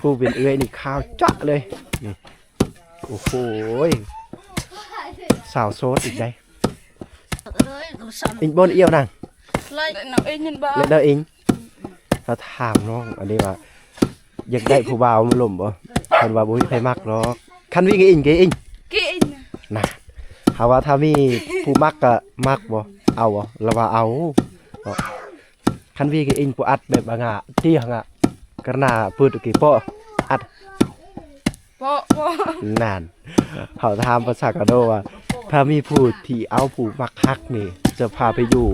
ผู้เป็นเอื้อยนี่ข้าวจ๊ะเลยนี่โอ้โหสาวโซดอีกได้อิงบนเอี้ยวนั่งเล่นเด้ออิงเราถามน้องอันนี้ว่าอยากได้ผู้บ่าวมาหล่มบ่คันว่าบ่มีใครมักหรอกคันวิ่งอิงนะหาว่าถ้ามีผู้มักก็มักบ่เอาบ่แล้วว่าเอาคันวิ่งอิงผู้อัดแบบบางอ่ะเตี้ยงอ่ะกระนาปืดกี่ป้ออัดป้อนานเขาถามภาษากะโดว่าถ้ามีผู้ที่เอาผู้มักฮักนี่จะพาไปอยู่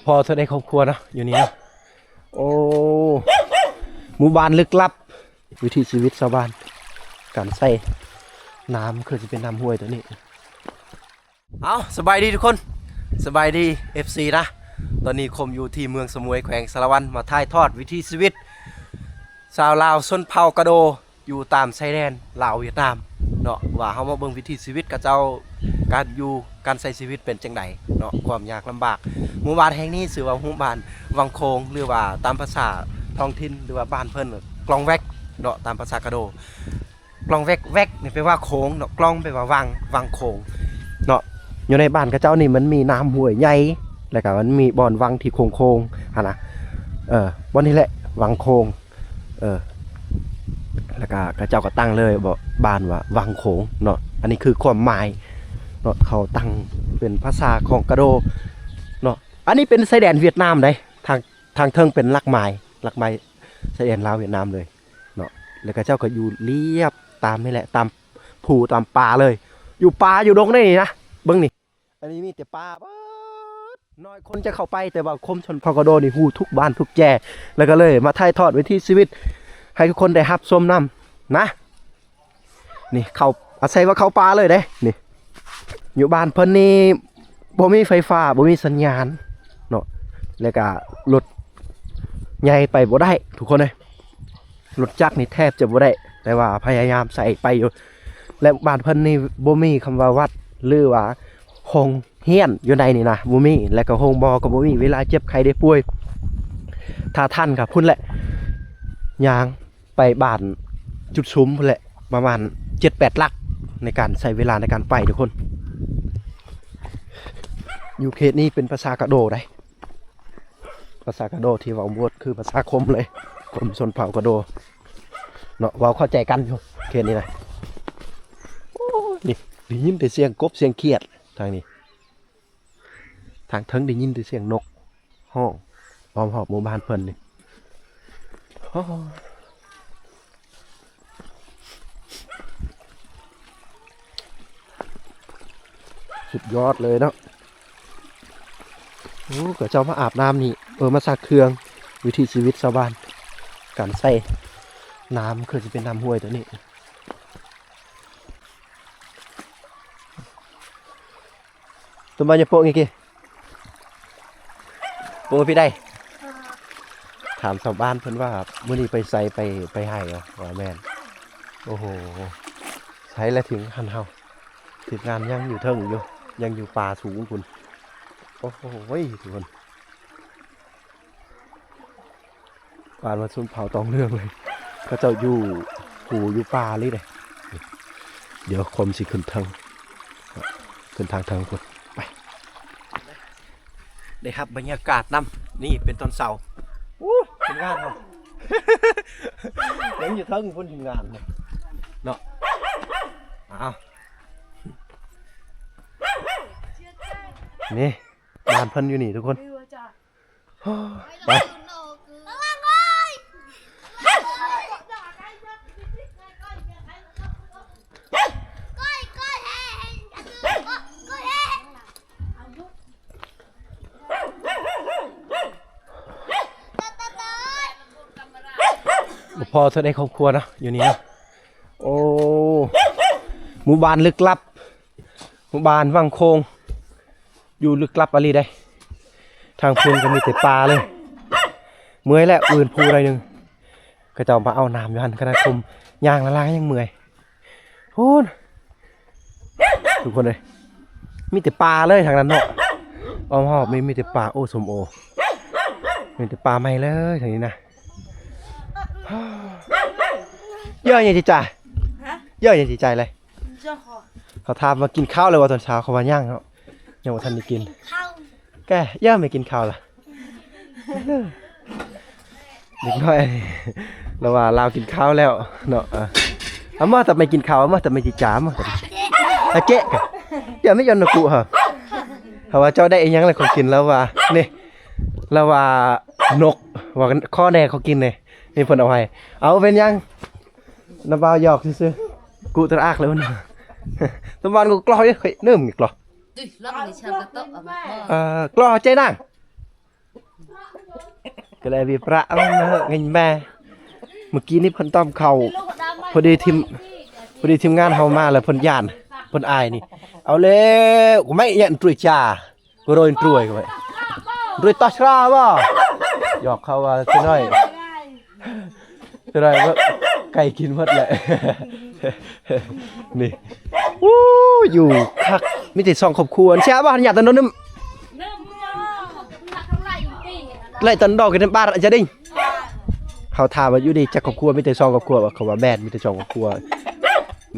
พอเธอได้ครอบครัวนะอยู่นี่นะโอ้หมู่บ้านลึกลับวิถีชีวิตชาวบ้านการใส่น้ำคือจะเป็นน้ำห้วยตัวนี้เอาสบายดีทุกคนสบายดี FC นะตอนนี้คมอยู่ที่เมืองสมุยแขวงสารวันมาถ่ายทอดวิถีชีวิตชาวลาวชนเผ่ากะโดอยู่ตามชายแดนลาวเวียดนามเนาะว่าเฮามาเบิ่งวิถีชีวิตกับเจ้าการอยู่การใช้ชีวิตเป็นจังไดเนาะความยากลำบากหมู่บ้านแห่งนี้ชื่อว่าหมู่บ้านวังโคงหรือว่าตามภาษาท้องถิ่นหรือว่าบ้านเพิ่นกลองแวกเนาะตามภาษากะโดกลองแวกนี่แปลว่าโค้งเนาะกลองแปลว่าวังโคงเนาะอยู่ในบ้านกับเจ้านี่มันมีน้ำห้วยใหญ่แล้วก็มันมีบ่อนวังที่โค้งหั่นน่ะบ่อนนี้แหละวังโคงแล้วก็เจ้าก็ตั้งเลยบอกบ้านว่าวังโขงเนาะอันนี้คือความหมายเนาะเขาตั้งเป็นภาษาของกะโดเนาะอันนี้เป็นชายแดนเวียดนามเลยทางเทิงเป็นลักไม้ชายแดนลาวเวียดนามเลยเนาะแล้วก็เจ้าก็อยู่เรียบตามนี่แหละตามภูตามป่าเลยอยู่ป่าอยู่ดงนี่นะเบิ้งนี่อันนี้มีแต่ป่าน้อยคนจะเข้าไปแต่ว่าคมชนเผ่ากะโดนี่ฮู้ทุกบ้านทุกแก่แล้วก็เลยมาถ่ายทอดวิถีชีวิตให้ทุกคนได้รับชมนำนะนี่เขาอาศัยว่าเขาปลาเลยเด้นี่อยู่บ้านเพิ่นนี่บ่มีไฟฟ้าบ่มีสัญญาณเนาะแล้วก็รถใหญ่ไปบ่ได้ทุกคนเลยรถจักรนี่แทบจะบ่ได้แต่ว่าพยายามใส่ไปอยู่และบ้านเพิ่นนี่บ่มีคำว่าวัดหรือว่าโรงเรียนอยู่ในนี่นะบ่มีแล้วก็โรงหมอก็บ่มีเวลาเจ็บไข้ได้ป่วยถ้าท่านครับพุ่นแหละยางไปบ้านจุดซุ้มแหละประมาณ 7-8 ลักในการใช้เวลาในการไปทุกคนอยู่เขตนี้เป็นภาษากะโดได้ภาษากะโดที่เว้าบวดคือภาษาคมเลยคมชนเผ่ากะโดเนาะเว้าเข้าใจกันอยู่เขตนี้นะนี่ได้ยินแต่เสียงกบเสียงเขียดทางนี้ทางเทิงได้ยินแต่เสียงนกห้องอ้อมหอบหมู่บ้านเพิ่นนี่สุดยอดเลยเนาะโอ้ก็เจ้ามาอาบน้ำนี่มาซักเครื่องวิถีชีวิตชาวบ้านการใส่น้ำคือจะเป็นน้ำห้วยตัวนี้ตัวมันจะโปะไงกี่โปะพี่ได้ถามชาวบ้านเพิ่นว่าเมื่อนี้ไปใส่ไปให้เหรอว่าแม่นโอ้โหใช้แล้วถึงหันเฮาถึงงานยังอยู่เทิงอยู่ยังอยู่ป่าสูงคุณโอ้โหทุกคนป่ามาซุนเผาตองเรื่องเลยก็จะอยู่หูอยู่ป่าเลยเลยเดี๋ยวคมสิขึ้นทางคุณไปได้ครับบรรยากาศน้ำนี่เป็นตอนเสาร์ถึงงานครับยังอยู่เทิงพุ่นถึงงานเนาะนี่บ้านเพิ่นอยู่นี่ทุกคนไปพอเธอได้ครอบครัวนะอยู่นี่นะโอ้หมู่บ้านลึกลับหมู่บ้านวังโคงอยู่ลึกลับอะไรได้ทางพูนก็มีแต่ปลาเลยเมื่อยแล้วอื่นพูอะไรหนึ่งก็จะมาเอาน้ำอยู่หันขนาดคุมยางละลายยังเมื่อยพูนทุกคนเลยมีแต่ปลาเลยทางนั้นเนาะอ้อมหอบมีแต่ปลาโอ้สมโอมีแต่ปลาไม่เลยทางนี้นะ เยอะอย่างที่ใจ ฮะ เยอะอย่างที่ใจเลย เจ้าขอ เขาถามมากินข้าวเลยว่าตอนเช้าเขาว่าย่างเขายังว่าทันได้กิน ข้าว แกเยอะไม่กินข้าวล่ะเด็กน้อยเราว่าเรากินข้าวแล้วเนาะอามาแต่ไม่กินข้าวอามาแต่ไม่จิจามแต่เจ๊กเดี๋ยวไม่ยอมนะกูเหรอเขาว่าเจ้าได้อีหยังอะไรของกินแล้วว่านี่แล้วว่านกว่าข้อแน่เขากินเลยนี่เพิ่นเอาให้เอาเป็นยังน้ำเปล่าหยอกซื่อๆกูตระอักเลยมันน้ำมันกูกลอยเฮ้ยเนิ่มอีกเหรอ Tùy, lắm thì sao ta tốt ở mặt bò. กลอใจนั่งก็เลยมีประมันเงินแม่เมื่อกี้นี่เพิ่นต้อมเข่าพอดีทีมงานเฮามาแล้วเพิ่นย่านเพิ่นอายนี่เอาเลยกูไม่ยันตรุยจ่ากูโรยตรุยกูไปตรุยตอชราบ่หยอกเขาว่าซะหน่อยว่าไก่กินหมดแหละนี่วู้อยู่คักมีแต่2ครอบครัวเสียบ่หันอยากตะนนนไล่ตอนดอกกันบ้านจะดิ้งเขาถามว่าอยู่ดีจักครอบครัวมีแต่2ครอบครัวว่าเขาว่าแม่นมีแต่2ครอบครัว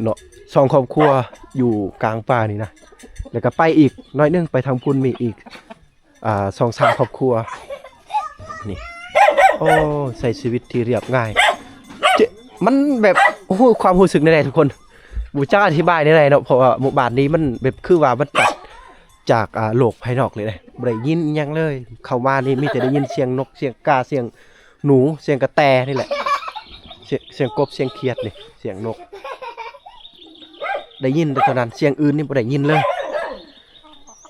เนาะ2ครอบครัวอยู่กลางป่านี่นะแล้วก็ไปอีกน้อยนึงไปทางพุ่นมีอีก2-3ครอบครัวนี่โอ้ใส่ชีวิตที่เรียบง่ายมันแบบโอ้โหความรู้สึกในทุกคนบูจ้าอธิบายในเนาะเพราะว่าหมู่บ้านนี้มันแบบคือว่ามันตัดจากโลกภายนอกเลยนะบ่ได้ยินหยังเลยเข้ามานี่มีแต่ได้ยินเสียงนกเสียงกาเสียงหนูเสียงกระแตนี่แหละเสียงกบเสียงเขียดนี่เสียงนกได้ยินแต่เท่านั้นเสียงอื่นนี่บ่ได้ยินเลย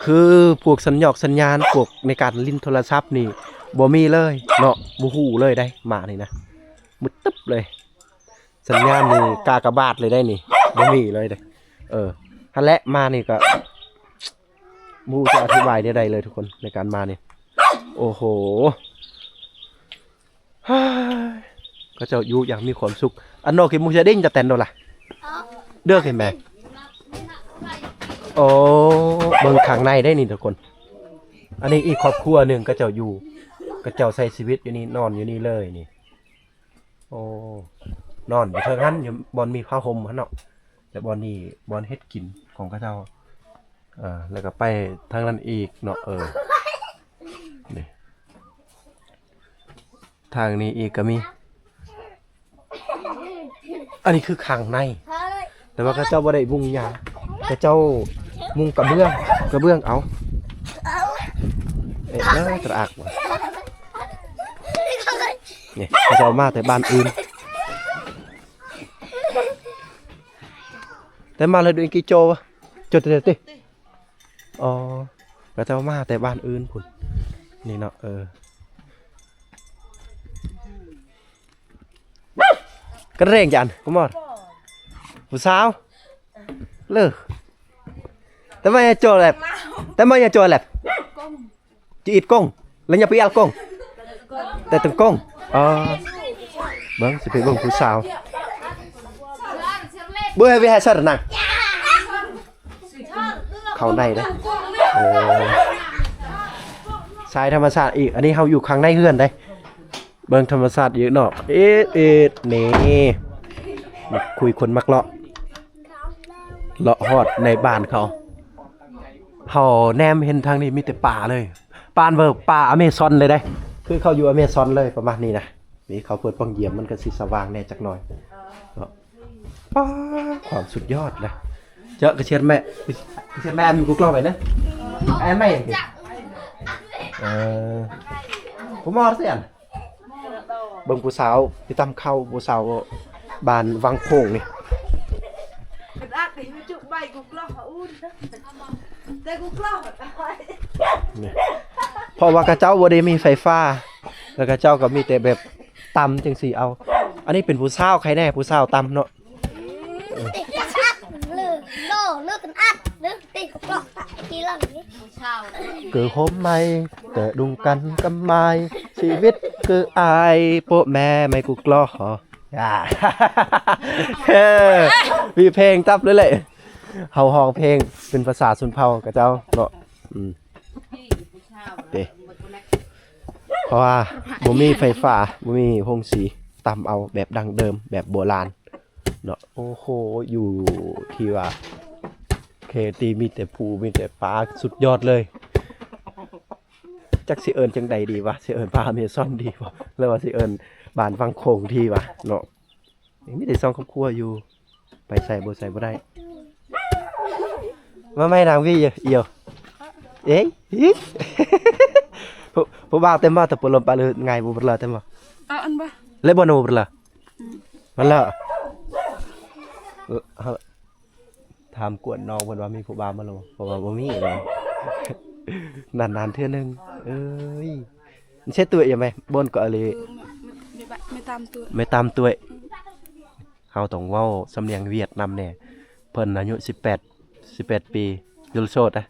คือพวกสัญญาณพวกในการลิ้นโทรศัพท์นี่บ่มีเลยเนาะบ่ฮู้เลยได้มานี่นะมุดตึ๊บเลยสัญญาณนี่กากบาทเลยได้นี่บ่มีเลยเด้ฮั่นแหละมานี่ก็มูจะอธิบายได้เลยทุกคนในการมานี่โอ้โหก็จะอยู่อย่างมีความสุขอันโนกิมูจะดิ้งจะแต่นโดล่ะเด้อเห็นไหมโอ้เบิ่งข้างในได้นี่ทุกคนอันนี้อีกครอบครัวหนึ่งก็จะอยู่ก็จะใช้ชีวิตอยู่นี่นอนอยู่นี่เลยนี่โอ้นอนอยู่เท่านั้นอยู่บอนมีผ้าห่มฮะเนาะแต่บอนนี่บอนเฮ็ดกินของข้าเจ้าแล้วก็ไปทางนั้นอีกเนาะนี่ทางนี้อีกก็มีอันนี้คือข้างในแต่ว่าข้าเจ้าบ่ได้มุงหยังข้าเจ้ามุงกระเบื้องเอาตระอักว่ะนี่ข้าเจ้ามาแต่บ้านอื่นแต่มาเลยดูอิงกิโจวะโจเตติอ๋อแล้วแต่ว่ามาแต่บ้านอื่นพุ่นนี่เนาะกระเร่งจันกูมอดผู้สาวเลิกแต่ไม่โจแลบแต่ไม่โจแลบจีดกงแล้วอย่าไปเอากงแต่ตึงกงอ๋อเบิ้งสิไปเบิ้งผู้สาวเบื่อไปหาสัตว์นังเข้าในเด้สายธรรมชาติอีกอันนี้เขาอยู่ข้างในเฮือนได้เบิ่งธรรมชาติเยอะเนาะนี่คุยคนมักเลาะฮอดในบ้านเขาแนมเห็นทางนี้มีแต่ป่าเลยป่านเวิร์ป่าอเมซอนเลยได้คือเขาอยู่อเมซอนเลยประมาณนี้นะนี่เขาเปิดป้องเยี่ยมมันก็สิสว่างแน่จักหน่อยป้าความสุดยอดนะเจอกระเชียนแม่มีกูกล้องไปนะไอ้แม่ยังไงผมมอเสียนเบิ่งผู้สาวไปตำเข้าผู้สาวบานวังโค้งนี่เพราะว่ากระเจ้าบ่ได้มีไฟฟ้าแล้วกระเจ้าก็มีแต่แบบตำจังสี่เอาอันนี้เป็นผู้สาวใครแน่ผู้สาวตำเนาะเลือกกันอัดเลือกตีกับกรอกทีหลังนี้ เกิดโฮมไม่เกิดดุงกันกับไม้ชีวิตคืออายโปะแม่ไม่กูกล้อมีเพลงตับเลยเลยเฮาห้องเพลงเป็นภาษาสุนเผ่ากับเจ้าเนาะเพราะว่าบ่มีไฟฟ้าบ่มีโฮงสีตำเอาแบบดังเดิมแบบโบราณ เนาะโอ้โหอยู่ที่ว่าเคตีมีแต่ภูมีแต่ปลาสุดยอดเลยจักสิเอิญจังใดดีวะสิเอิญปลาอเมซอนดีวะหรือว่าสิเอิญบ้านฟังโคงที่วะเนาะมีแต่2ครอบครัวอยู่ไปใส่บ่ได้มาไม่นางพี่เอียวเอ้ยผู้บ่าวเต็มบ่แต่ปลมปลาเลยไงบ่บ่ละเต็มบ่อันบ่เลยบ่noบ่ละมันละถามกวนน้องเพิ่นว่ามีผู้บ่าวมาแล้วบ่เพราะว่าบ่มีเลยนานๆเทื่อนึงเอ้ยมันใช่ตัวยังไหมบนก็อะไร ไม่ตามตัว ไม่ตามตัวเฮาต้องเว้าสำเนียงเวียดนามแน่เพิ่นอายุ18ปีอยู่โสดอ่ะ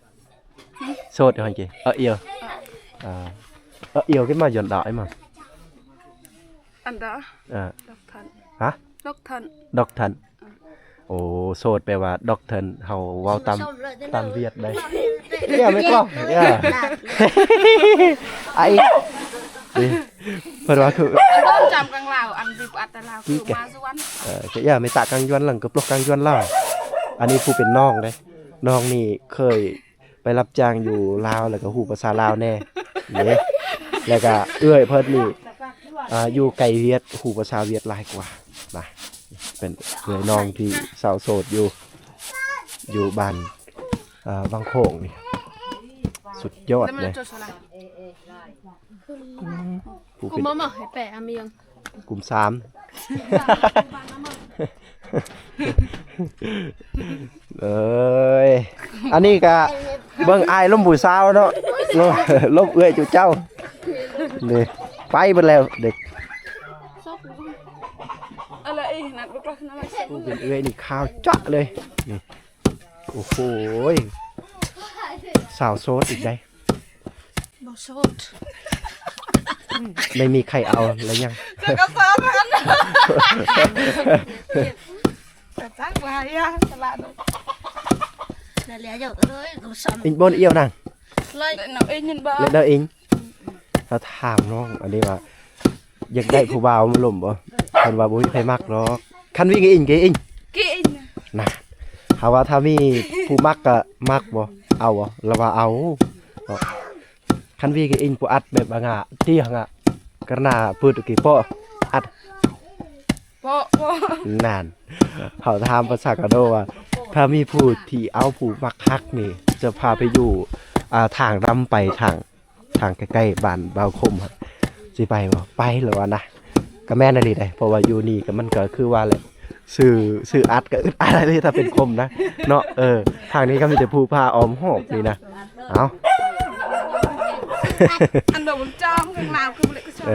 โสดอยู่หั่นจิเอียวเอียวขึ้นมาย้อนดอกไอ้มา อันดา ดอกทันฮะดอกทันโอ้โสดแปลว่าดอกทันเฮาเว้าตามเวียดได้เนี่ยไม่กล้องเนี่ยไอ้เพิ่นว่าคือต้องจำกังลาวอันดิบอัตลาวคือมาสวรรค์จะอย่าไม่ตะกังยวนหลังกับปลกกังยวนเล่าอันนี้ผู้เป็นน้องเด้น้องนี่เคยไปรับจ้างอยู่ลาวแล้วก็ฮู้ภาษาลาวแน่นี่แล้วก็เอื้อยเพิ่นนี่อยู่ไกลเวียดฮู้ภาษาเวียดหลายกว่านะเป็นเอื้อยน้องที่สาวโสดอยู่บ้านบางโขงนี่สุดยอดเลยกูมาหมอให้แปะอามียังกลุ่ม3เอ้ยอันนี้ก็เบิ่งอายล้มบุยสาวเนาะล้มเอื้อยจุเจ้านี่ไปเบิดแล้วเด็กอะไรนัดบ่กล้านะผู้เป็นเอื้อยนี่ข้าวจ๊ะเลยนี่โอ้โหสาวโสดอีกได้บ่โสดไม่มีใครเอาแล้วยังจะกระซ้ำกันกระซักไว้อะตลาดนั่นแหละเดี๋ยวเลยกูสอนอิงบนเอียวนั่งเลยน้องเอ็นยินบ่เล่นเด้ออิงถ้าถามน้องอันนี้ว่าอยากได้ผู้บ่าวมาล่มบ่เพิ่นว่าบ่มีใครมักหรอกคันวิ่งอิงน่ะถ้าว่าถ้ามีผู้มักก็มักบ่เอาบ่แล้วว่าเอาคันวิ่งอิงผู้อัดแบบบางอ่ะเตี้ยงอ่ะกระหน้าปืดกี่ป้ออัดป้อนั่นเขาถามภาษากะโดว่าถ้ามีผู้ที่เอาผู้มักฮักนี่จะพาไปอยู่ทางรำไปทางใกล้ๆบ้านบ่าวคมครับสิไปบ่ไปหรือว่านะก็แม่นอะไรได้เพราะว่าอยู่นี่ก็มันก็คือว่าแหละสื่ออัดก็อึดอัดอะไรถ้าเป็นคมนะเนาะทางนี้ก็มีแต่ผู้พาอ้อมหอบนี่นะเอาอันเดียวมันจ้องข้างล่างคือมันเลยก็ชอบ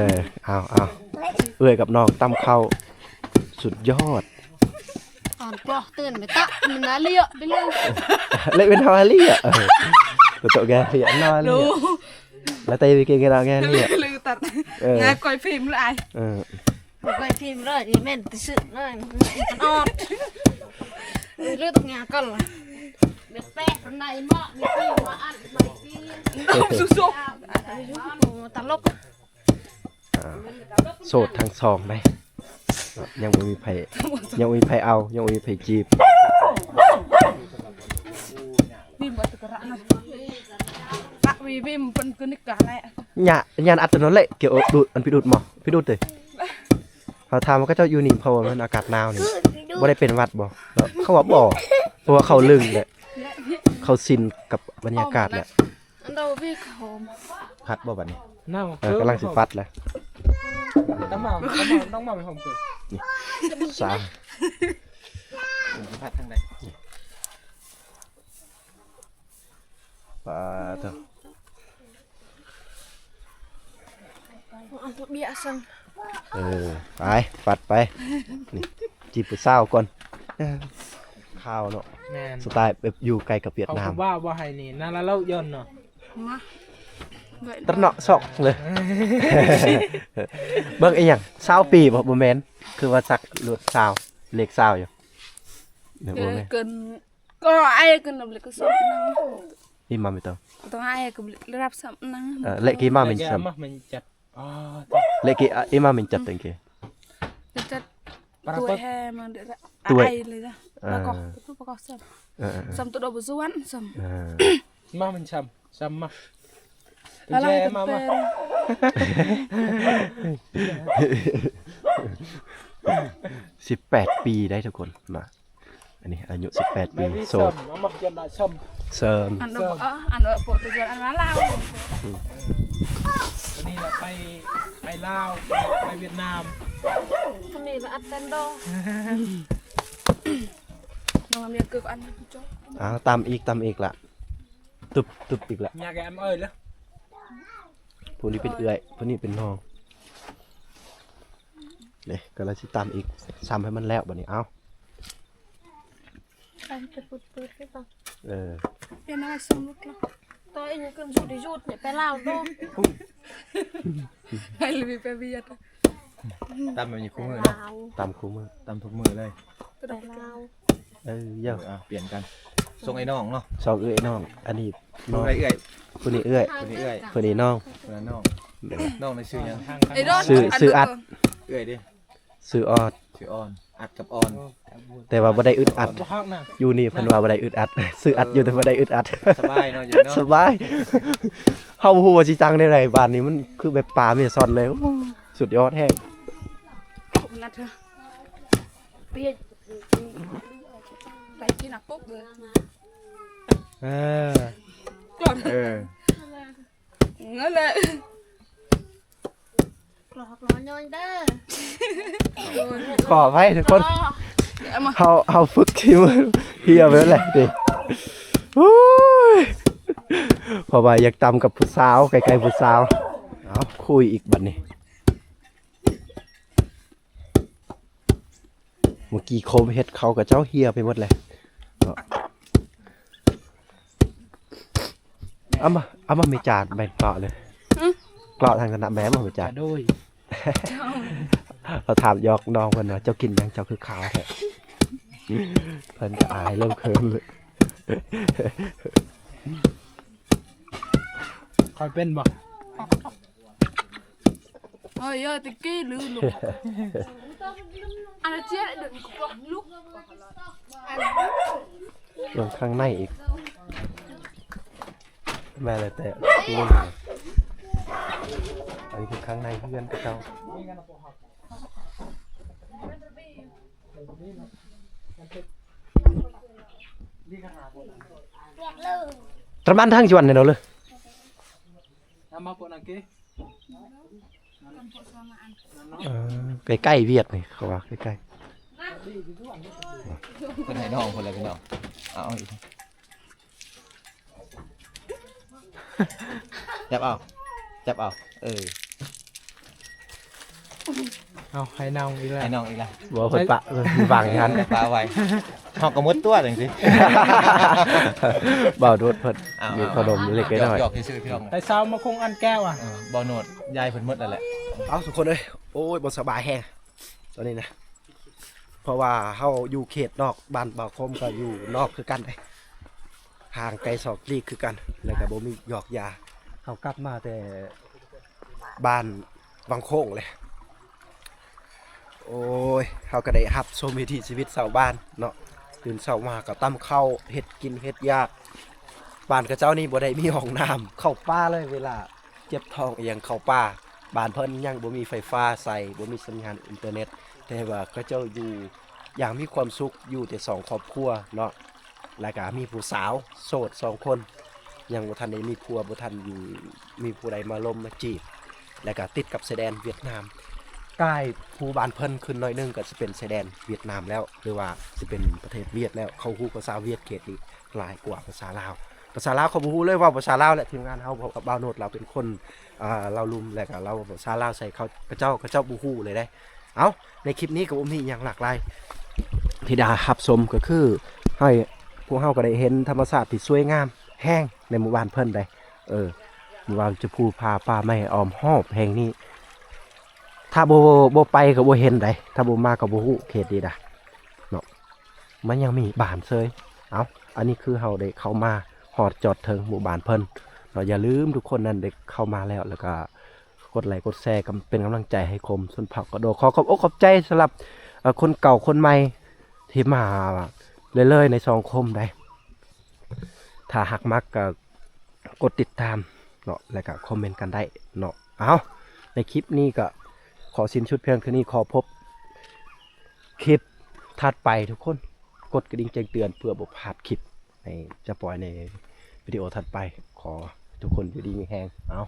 เอาเอื้อยกับน้องตำเข้าสุดยอดอ่อนปลอกตื่นไปตะมันน่าเลี้ยไปเรื่องเละเป็นฮาลี่อ่ะตัวแกเหียนอนเลยแล้วเตยไปกินกันแล้วแกเนี่ยลือตัดงานก่อยฟิล์มเลยก่อยฟิล์มเลยนี่แม่นติสึเลยมันออดเรื่องตรงงานก็ล่ะเบ็ดแปะคนใดเหมาะมีฟิล์มมาอัดใบฟิล์มสุกตลกโสดทั้งสองเลยยังไม่มีไผเอายังไม่มีไผจีบฟิล์มบัตรกระนะปะวีฟิล์มเป็นกุนิกาแหละยานอัตโนมัติเกี่ยวดูดอันพิดูดหมอพิดูดเลยเขาทำมันก็เจ้ายูนิเพราะมันอากาศหนาวนี่บ่ได้เป็นวัดบ่เขาว่าบ่เพราะว่าเขาลึงแหละเขาชินกับบรรยากาศแหละเราพี่เขาพัดบ่บัดนี้กำลังสิฟัดแล้วต้องมาเป็นผมเกิดสามพัดทางใดปาเถอะเบียร์ซังไปฟัดไปนี่จีบไปเศร้าก่อนข้าวเนาะสไตล์แบบอยู่ไกลกับเวียดนามว่าให้นี่น่าละเล่าย่นเนาะตระเนาะสอกเลยเบิ่งอีหยัง20 ปีบ่แม่นคือว่าสักหลุดเลข20อยู่เดี๋ยวบ่แม่นเกินก็ไอ้เกินเลยก็ซ้ำนังนี่มาไม่ต้องไอ้ก็รับซ้ำนังเลขกี่มามันจัดเลขกี่อีมามันจัดจังกี้จัด ปลา ตัว ปด แฮมันเดือด ตัว ไอเลยนะแล้วก็ประกอบซ้ำซ้ำตัวดอกบัวสวรรค์ซ้ำ มามันช้ำมา แล้วเรา แย่ จะ มา เป็ มา น 18 ปีได้ทุกคนมาอันนี้อายุ18 ปี ไม่ โส ซ้ ด ำมายันได้ช้ำ เซิร์น อันนั้นอันนั้นปกติอันนั้นลาว วันนี้เราไปลาวไปเวียดนาม คนนี้ละอัดเต้นโด น้องเมียเกิดอันจบ อ้าวตามอีกละตุบอีกละ nhà cái em ơi đó ผู้นี้เป็นเอื้อยผู้นี้เป็นน้องนี่ก็เลยสิตามอีกซ้ำให้มันแล้วบัดนี้เอา ไปปืดให้ก่อน เออ เป็นอะไรสมุดเนาะ ตัวเองขึ้นสุดที่สุดเนี่ยไปลาวโด ให้เลยไปเวียด ตามแบบนี้คู่มือ ลาว ตามคู่มือ ตามทุกมือเลย ไปลาว เออเยอะ เปลี่ยนกันส่งไอ้น้องเนาะ สองเอื้อยน้อง อันนี้น้อง ไอ้เอ้ย ผู้นี้เอื้อย คนนี้เอ้ย ผู้นี้น้อง คนนั้นน้องน้องในชื่อยัง ไอ้ดอน ซื้ออัด เอ้ยดิ ซื้อออด ชื่อออนอัดกับออน แต่ว่าบ่ได้อึดอัด พักนะ อยู่นี่เพิ่นว่าบ่ได้อึดอัด ซื้ออัดอยู่แต่บ่ได้อึดอัด สบายเนาะอยู่เนาะ สบายเฮาบ่ฮู้ว่าสิจังได้ไรบ้านนี้มันคือแบบปลาเมซอนเลยโอ้สุดยอดแฮง นัดเถอะ เปียก ไปกินหนักปุ๊บเลย เออ ก่อน เออ นั่นแหละ หลอกล้อย่อยเด้อ ขออภัยทุกคนเฮาฝึกที่มือเฮียไปแล้วแหละดิโอ้ยเพราะว่าอยากตำกับผู้สาวไกลๆผู้สาวเอาคุยอีกบัดนี้เมื่อกี้โคมเฮ็ดเขากับเจ้าเฮียไปหมดเลยเอามาไม่จานแบ่งเกาะเลยเกาะทางคณะแม่มาไม่จาน โดย เราถามยอกน้องเพิ่นว่าเจ้ากินหยังเจ้าคือขาวแท้เพิ่นก็อายเริ่มเคิมเลย คอยเป็นบ่ เฮ้ยตะกี้ลืมลูกอันนั้นเจ๊เดินกลับลูก ลงข้างในอีกแม่เลยแต่รุ่นอันนี้คือข้างในเพื่อนกับเจ้าประมาณทั้งจวนเนี่ยเนาะเลย Nama pun nak ke? ใกล้ๆเวียดนี่เขาว่าใกล้ คนไหนน้องคนอะไรพี่น้องเอาอีกจับเอาเอาให้น้องอีกแล้วให้น้องอีกแล้ว ๆบ่เพิ่นปะวางงั้น ปลาไว้ห้องกระมุดตัวจังสิ บ่าวโดดเพิ่นมีขนมเล็กน้อย หยอกซื่อๆพี่น้องแต่เช้ามาคงอันแก้วอ่ะบ่โนดยายเพิ่นหมดนั่นแหละ เอาทุกคนเอ้ยโอ้ยบ่สบายแฮงตอนนี้นะเพราะว่าเฮาอยู่เขตนอกบ้านบ่าวคมก็อยู่นอกคือกันเด้ห่างไกลศอกลีกคือกันแล้วก็บ่มีหยอกยาเฮากลับมาแต่บ้านวังโค้งเลยโอ้ยเฮาก็ได้รับชมวิถีชีวิตชาวบ้านเนาะตื่นเช้ามาก็ตำข้าวเฮ็ดกินเฮ็ดยากบ้านกระเจ้านี่บ่ได้มีห้องน้ำเข้าป่าเลยเวลาเจ็บท้องอีหยังเข้าป่าบ้านเพิ่นยังบ่มีไฟฟ้าใส่บ่มีสัญญาณอินเทอร์เน็ตแต่ว่าเขาเจ้าอยู่อย่างมีความสุขอยู่แต่สองครอบครัวเนาะแล้วก็มีผู้สาวโสด2คนยังบ่ทันได้มีผัวบ่ทันมีผู้ใดมาลมมาจีบแล้วก็ติดกับชายแดนเวียดนามใกล้ภูบ้านเพิ่นขึ้นหน่อยหนึงก็สิเป็นชายแดนเวียดนามแล้วหรือว่าสิเป็นประเทศเวียดแล้วเขาฮู้ภาษาเวียดเขตนี้หลายกว่าภาษาลาวภาษาลาวเขาบ่ฮู้เลยว่าภาษาลาวแหละทีมงานเฮากับบ่าวโนดเราเป็นคนเราลุมแล้วก็เราภาษาลาวใส่เขาเจ้าบ่ฮู้เลยได้เอ้าในคลิปนี้ก็บ่มีหยังหลากหลายที่ได้รับชมก็คือให้พวกเฮาก็ได้เห็นธรรมชาติที่สวยงามแห้งในหมู่บ้านเพิ่นได้หมู่บ้านจะภูพาป่าไม้อ้อมรอบแห่งนี้ถ้าบ่ไปก็บ่เห็นได้ถ้าบ่มาก็บ่ฮู้เขตนี้ดะเนาะมันยังมีบ้านเซยเอ้าอันนี้คือเฮาได้เข้ามาฮอดจอดถึงหมู่บ้านเพิ่นเราอย่าลืมทุกคนนั้นได้เข้ามาแล้วก็กดไลค์กดแชร์เป็นกำลังใจให้คมส่วนผักก็โดขอขอบอกขอบใจสำหรับ คนเก่าคนใหม่ที่มาเรื่อยๆในสังคมได้ถ้าหักมักก็กดติดตามเนาะแล้วก็คอมเมนต์กันได้เนาะเอาในคลิปนี้ก็ขอสิ้นชุดเพียงแค่นี้ขอพบคลิปถัดไปทุกคนกดกระดิ่งแจ้งเตือนเพื่อบ่พลาดคลิปในจะปล่อยในวิดีโอถัดไปขอทุกคนอยู่ดีมีแฮงเอา